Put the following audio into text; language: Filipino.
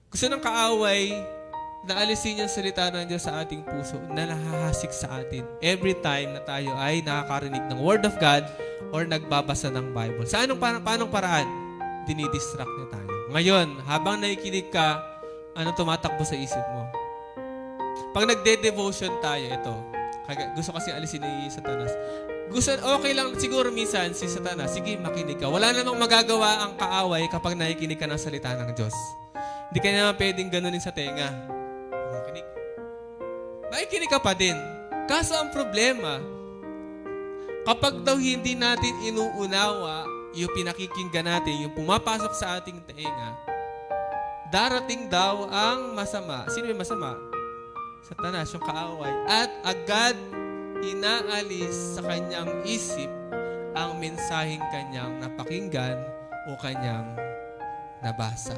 Gusto ng kaaway na alisin yung salita ng Diyos sa ating puso na nahahasik sa atin every time na tayo ay nakakarinig ng Word of God or nagbabasa ng Bible. Sa paanong paraan? Dinidistract niya tayo. Ngayon, habang nakikinig ka, ano tumatakbo sa isip mo? Pag nagde-devotion tayo, ito, gusto kasi alisin ni Satanas. Okay lang siguro minsan si Satanas, sige makinig ka. Wala namang magagawa ang kaaway kapag nakikinig ka ng salita ng Diyos. Hindi ka naman pwedeng ganunin sa tenga. Makikinig ka pa din. Kaso ang problema, kapag daw hindi natin inuunawa yung pinakikinggan natin, yung pumapasok sa ating tenga, darating daw ang masama. Sino yung masama? Satanas, yung kaaway. At agad inaalis sa kanyang isip ang mensaheng kanyang napakinggan o kanyang nabasa.